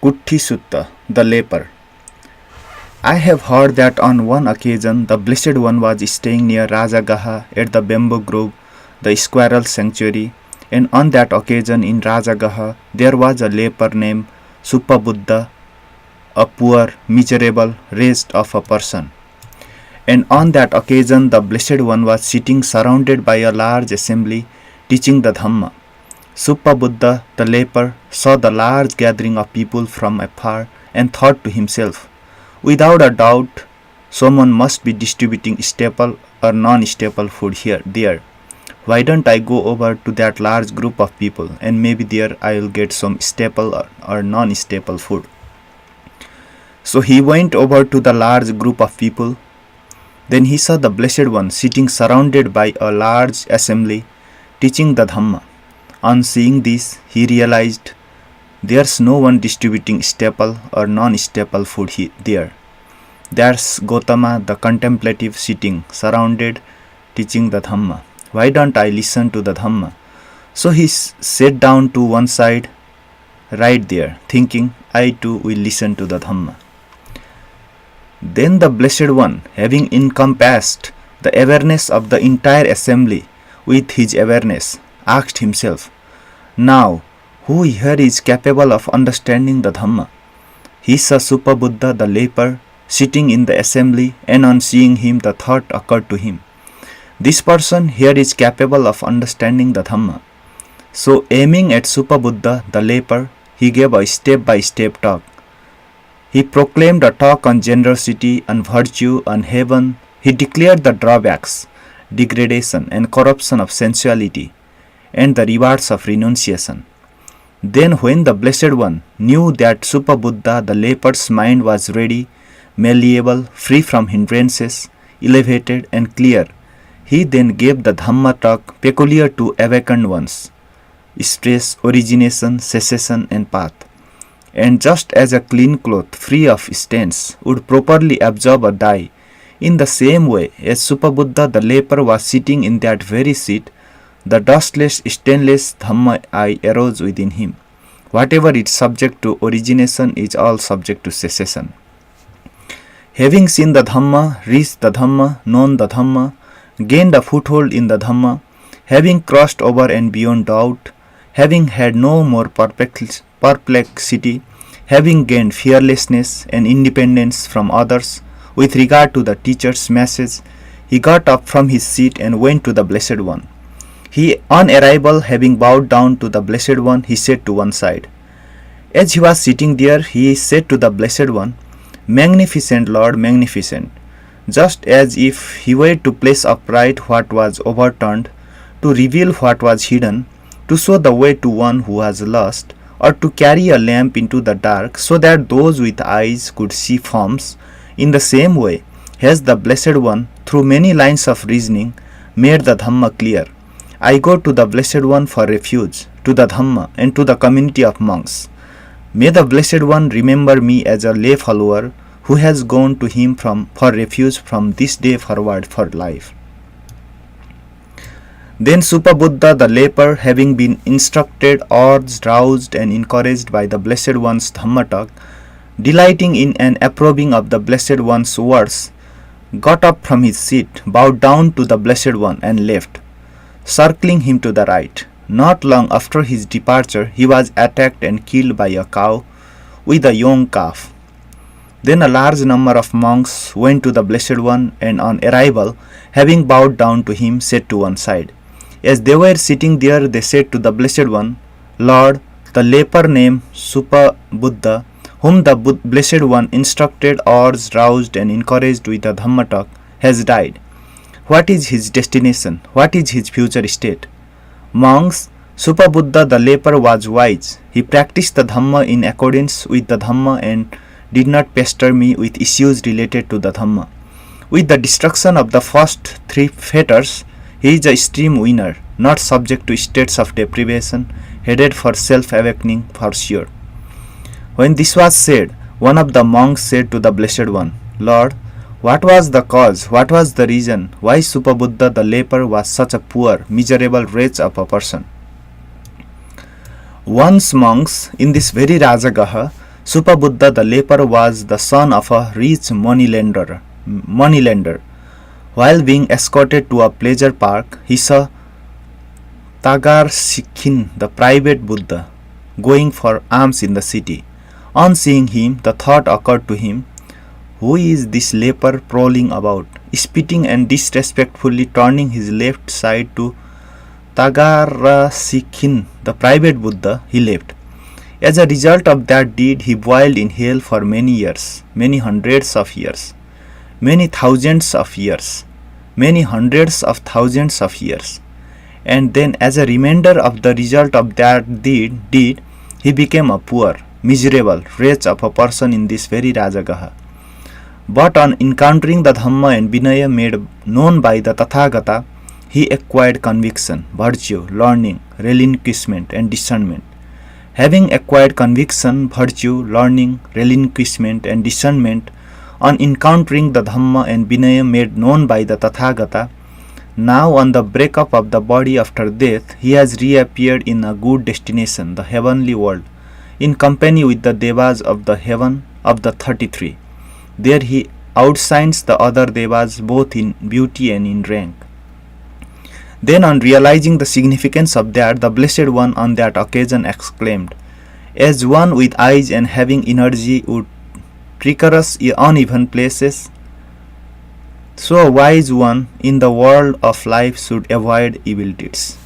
Kutti Sutta, the leper. I have heard that on one occasion the Blessed One was staying near Rajagaha at the bamboo grove, the squirrel sanctuary, and on that occasion in Rajagaha there was a leper named Suppabuddha, a poor, miserable wretch of a person. And on that occasion the Blessed One was sitting surrounded by a large assembly teaching the Dhamma. Suppabuddha, the leper, saw the large gathering of people from afar and thought to himself, without a doubt, someone must be distributing staple or non-staple food there. Why don't I go over to that large group of people and maybe there I will get some staple or non-staple food. So he went over to the large group of people. Then he saw the Blessed One sitting surrounded by a large assembly teaching the Dhamma. On seeing this, he realized there's no one distributing staple or non-staple food there. There's Gautama the contemplative sitting surrounded teaching the Dhamma. Why don't I listen to the Dhamma? So he sat down to one side right there, thinking, I too will listen to the Dhamma. Then the Blessed One, having encompassed the awareness of the entire assembly with his awareness, asked himself, now, who here is capable of understanding the Dhamma? He saw Suppabuddha the leper sitting in the assembly, and on seeing him the thought occurred to him, this person here is capable of understanding the Dhamma. So aiming at Suppabuddha the leper, he gave a step-by-step talk. He proclaimed a talk on generosity, on virtue, on heaven. He declared the drawbacks, degradation and corruption of sensuality, and the rewards of renunciation. Then when the Blessed One knew that Suppabuddha the leper's mind was ready, malleable, free from hindrances, elevated and clear, he then gave the Dhamma talk peculiar to awakened ones, stress, origination, cessation and path. And just as a clean cloth free of stains would properly absorb a dye, in the same way as Suppabuddha the leper was sitting in that very seat, the dustless, stainless Dhamma eye arose within him. Whatever is subject to origination is all subject to cessation. Having seen the Dhamma, reached the Dhamma, known the Dhamma, gained a foothold in the Dhamma, having crossed over and beyond doubt, having had no more perplexity, having gained fearlessness and independence from others with regard to the teacher's message, he got up from his seat and went to the Blessed One. He, on arrival, having bowed down to the Blessed One, he sat to one side. As he was sitting there, he said to the Blessed One, Magnificent Lord, magnificent, just as if he were to place upright what was overturned, to reveal what was hidden, to show the way to one who was lost, or to carry a lamp into the dark so that those with eyes could see forms. In the same way has the Blessed One, through many lines of reasoning, made the Dhamma clear. I go to the Blessed One for refuge, to the Dhamma and to the community of monks. May the Blessed One remember me as a lay follower who has gone to him for refuge from this day forward for life. Then Suppabuddha the leper, having been instructed, urged, roused and encouraged by the Blessed One's Dhamma talk, delighting in and approving of the Blessed One's words, got up from his seat, bowed down to the Blessed One and left, circling him to the right. Not long after his departure, he was attacked and killed by a cow with a young calf. Then a large number of monks went to the Blessed One and on arrival, having bowed down to him, sat to one side. As they were sitting there, they said to the Blessed One, Lord, the leper named Suppabuddha, whom the Blessed One instructed, urged, roused and encouraged with the Dhamma talk, has died. What is his destination? What is his future state? Monks, Suppabuddha the leper was wise. He practiced the Dhamma in accordance with the Dhamma and did not pester me with issues related to the Dhamma. With the destruction of the first three fetters, he is a extreme winner, not subject to states of deprivation, headed for self-awakening for sure. When this was said, one of the monks said to the Blessed One, Lord, what was the cause, what was the reason why Suppabuddha the leper was such a poor, miserable wretch of a person? Once monks in this very Rajagaha Supabuddha the leper was the son of a rich moneylender. While being escorted to a pleasure park, he saw Tagar Sikhin, the private Buddha, going for alms in the city. On seeing him, the thought occurred to him, who is this leper prowling about? Spitting and disrespectfully turning his left side to Tagarsikhin, the private Buddha, he left. As a result of that deed, he boiled in hell for many years, many hundreds of years, many thousands of years, many hundreds of thousands of years. And then, as a remainder of the result of that deed, he became a poor, miserable wretch of a person in this very Rajagaha. But on encountering the Dhamma and Vinaya made known by the Tathagata, he acquired conviction, virtue, learning, relinquishment, and discernment. Having acquired conviction, virtue, learning, relinquishment, and discernment, on encountering the Dhamma and Vinaya made known by the Tathagata, now on the breakup of the body after death, he has reappeared in a good destination, the heavenly world, in company with the Devas of the heaven of the 33. There he outshines the other Devas both in beauty and in rank. Then, on realizing the significance of that, the Blessed One on that occasion exclaimed, as one with eyes and having energy would treacherous uneven places, so a wise one in the world of life should avoid evil deeds.